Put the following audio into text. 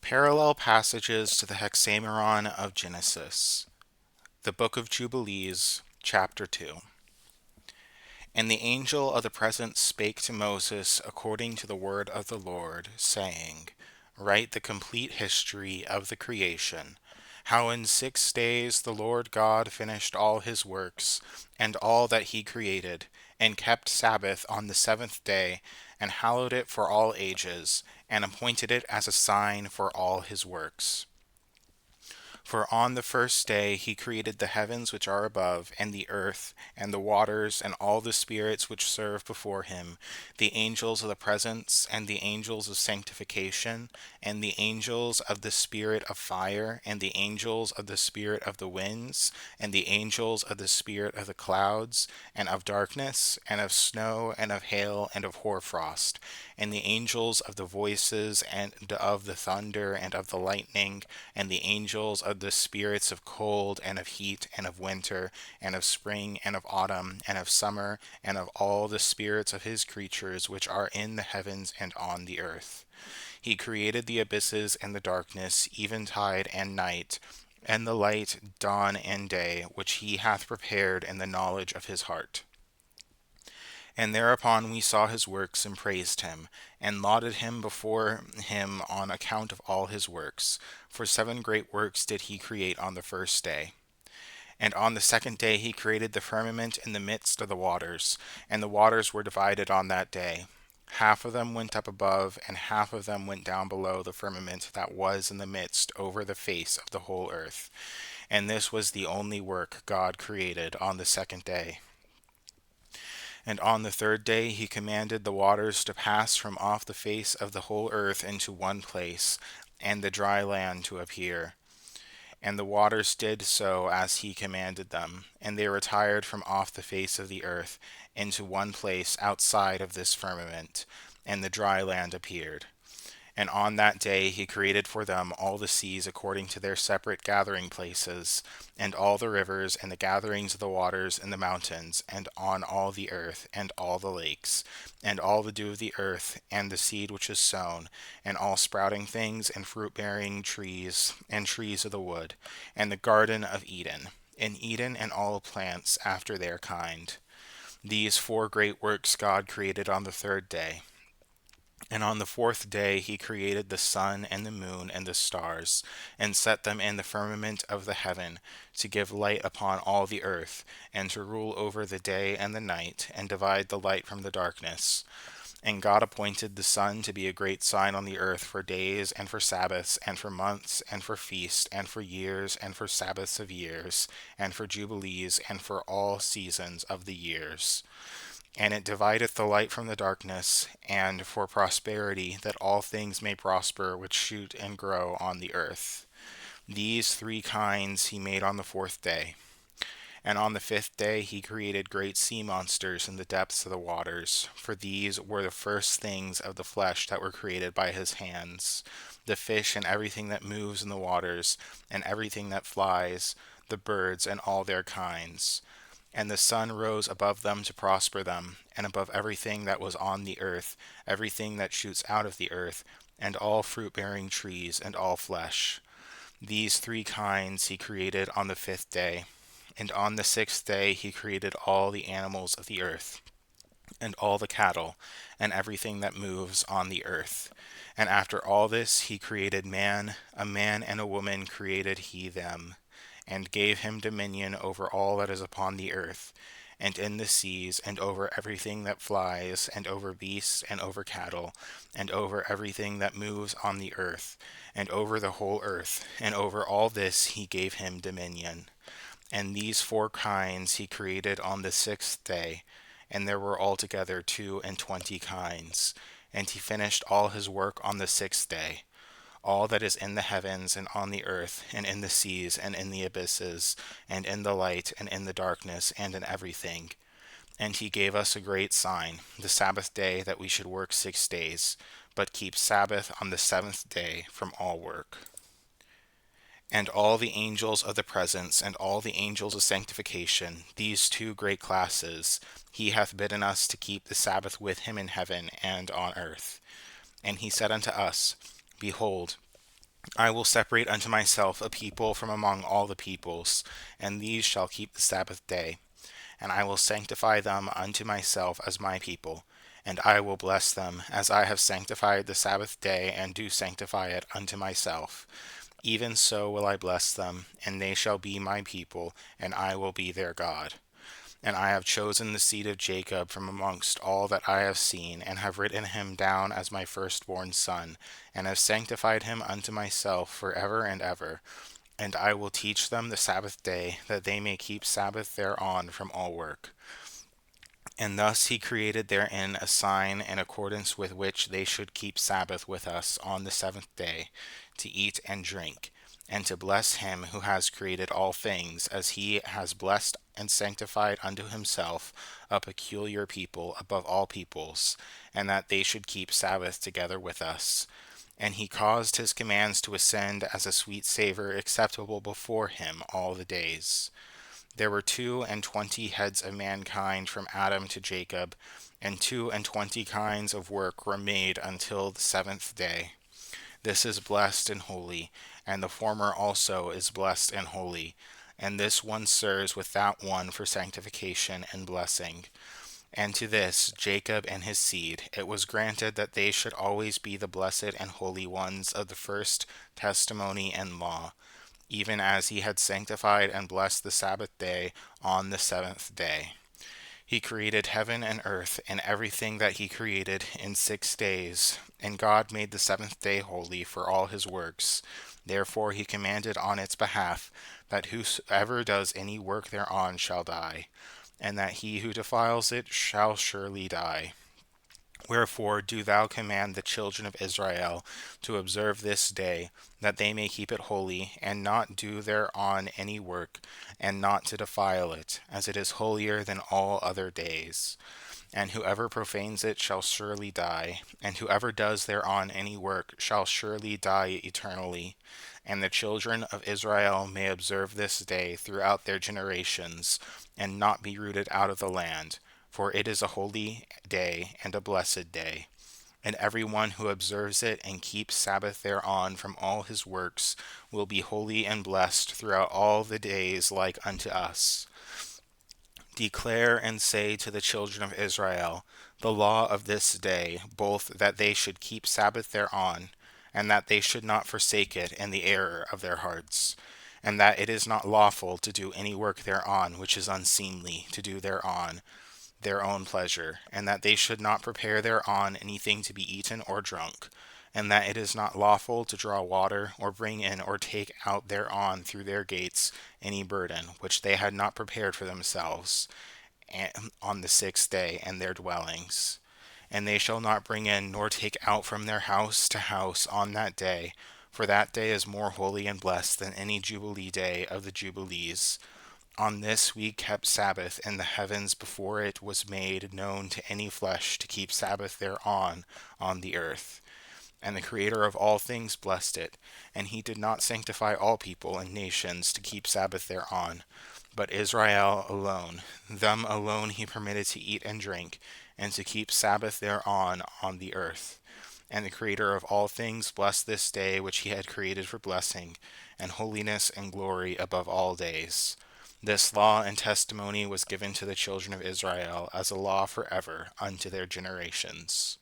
Parallel passages to the Hexameron of Genesis. The Book of Jubilees, Chapter 2. And the angel of the presence spake to Moses according to the word of the Lord, saying, Write the complete history of the creation, how in 6 days the Lord God finished all his works, and all that he created, and kept Sabbath on the seventh day, and hallowed it for all ages, and appointed it as a sign for all his works. For on the first day he created the heavens which are above, and the earth, and the waters, and all the spirits which serve before him, the angels of the presence, and the angels of sanctification, and the angels of the spirit of fire, and the angels of the spirit of the winds, and the angels of the spirit of the clouds, and of darkness, and of snow, and of hail, and of hoarfrost, and the angels of the voices, and of the thunder, and of the lightning, and the angels of the spirits of cold, and of heat, and of winter, and of spring, and of autumn, and of summer, and of all the spirits of his creatures which are in the heavens and on the earth. He created the abysses and the darkness, eventide and night, and the light, dawn and day, which he hath prepared in the knowledge of his heart. And thereupon we saw his works, and praised him, and lauded him before him on account of all his works. For 7 great works did he create on the first day. And on the second day he created the firmament in the midst of the waters, and the waters were divided on that day. Half of them went up above, and half of them went down below the firmament that was in the midst over the face of the whole earth. And this was the only work God created on the second day. And on the third day he commanded the waters to pass from off the face of the whole earth into one place, and the dry land to appear. And the waters did so as he commanded them, and they retired from off the face of the earth into one place outside of this firmament, and the dry land appeared. And on that day he created for them all the seas according to their separate gathering places, and all the rivers, and the gatherings of the waters in the mountains, and on all the earth, and all the lakes, and all the dew of the earth, and the seed which is sown, and all sprouting things, and fruit-bearing trees, and trees of the wood, and the garden of Eden, and all plants after their kind. These 4 great works God created on the third day. And on the fourth day he created the sun and the moon and the stars, and set them in the firmament of the heaven, to give light upon all the earth, and to rule over the day and the night, and divide the light from the darkness. And God appointed the sun to be a great sign on the earth for days, and for Sabbaths, and for months, and for feasts, and for years, and for Sabbaths of years, and for Jubilees, and for all seasons of the years. And it divideth the light from the darkness, and for prosperity, that all things may prosper which shoot and grow on the earth. These 3 kinds he made on the fourth day. And on the fifth day he created great sea monsters in the depths of the waters, for these were the first things of the flesh that were created by his hands, the fish and everything that moves in the waters, and everything that flies, the birds and all their kinds. And the sun rose above them to prosper them, and above everything that was on the earth, everything that shoots out of the earth, and all fruit-bearing trees, and all flesh. These 3 kinds he created on the fifth day. And on the sixth day he created all the animals of the earth, and all the cattle, and everything that moves on the earth. And after all this he created man, a man and a woman created he them, and gave him dominion over all that is upon the earth, and in the seas, and over everything that flies, and over beasts, and over cattle, and over everything that moves on the earth, and over the whole earth, and over all this he gave him dominion. And these 4 kinds he created on the sixth day, and there were altogether 22 kinds. And he finished all his work on the sixth day. All that is in the heavens, and on the earth, and in the seas, and in the abysses, and in the light, and in the darkness, and in everything. And he gave us a great sign, the Sabbath day, that we should work 6 days, but keep Sabbath on the seventh day from all work. And all the angels of the presence, and all the angels of sanctification, these 2 great classes, he hath bidden us to keep the Sabbath with him in heaven and on earth. And he said unto us, Behold, I will separate unto myself a people from among all the peoples, and these shall keep the Sabbath day. And I will sanctify them unto myself as my people, and I will bless them, as I have sanctified the Sabbath day, and do sanctify it unto myself. Even so will I bless them, and they shall be my people, and I will be their God. And I have chosen the seed of Jacob from amongst all that I have seen, and have written him down as my firstborn son, and have sanctified him unto myself for ever and ever. And I will teach them the Sabbath day, that they may keep Sabbath thereon from all work. And thus he created therein a sign in accordance with which they should keep Sabbath with us on the seventh day, to eat and drink, and to bless him who has created all things, as he has blessed and sanctified unto himself a peculiar people above all peoples, and that they should keep Sabbath together with us. And he caused his commands to ascend as a sweet savor acceptable before him all the days. There were 22 heads of mankind from Adam to Jacob, and 22 kinds of work were made until the seventh day. This is blessed and holy, and the former also is blessed and holy, and this one serves with that one for sanctification and blessing. And to this, Jacob and his seed, it was granted that they should always be the blessed and holy ones of the first testimony and law, even as he had sanctified and blessed the Sabbath day on the seventh day. He created heaven and earth and everything that he created in 6 days, and God made the seventh day holy for all his works. Therefore he commanded on its behalf that whosoever does any work thereon shall die, and that he who defiles it shall surely die. Wherefore do thou command the children of Israel to observe this day, that they may keep it holy, and not do thereon any work, and not to defile it, as it is holier than all other days. And whoever profanes it shall surely die, and whoever does thereon any work shall surely die eternally. And the children of Israel may observe this day throughout their generations, and not be rooted out of the land, for it is a holy day and a blessed day. And every one who observes it and keeps Sabbath thereon from all his works will be holy and blessed throughout all the days like unto us. Declare and say to the children of Israel the law of this day, both that they should keep Sabbath thereon, and that they should not forsake it in the error of their hearts, and that it is not lawful to do any work thereon which is unseemly to do thereon their own pleasure, and that they should not prepare thereon anything to be eaten or drunk, and that it is not lawful to draw water, or bring in or take out thereon through their gates any burden, which they had not prepared for themselves on the sixth day and their dwellings. And they shall not bring in nor take out from their house to house on that day, for that day is more holy and blessed than any Jubilee day of the Jubilees. On this we kept Sabbath in the heavens before it was made known to any flesh to keep Sabbath thereon on the earth. And the Creator of all things blessed it, and he did not sanctify all people and nations to keep Sabbath thereon, but Israel alone. Them alone he permitted to eat and drink, and to keep Sabbath thereon on the earth. And the Creator of all things blessed this day which he had created for blessing, and holiness and glory above all days. This law and testimony was given to the children of Israel as a law forever unto their generations.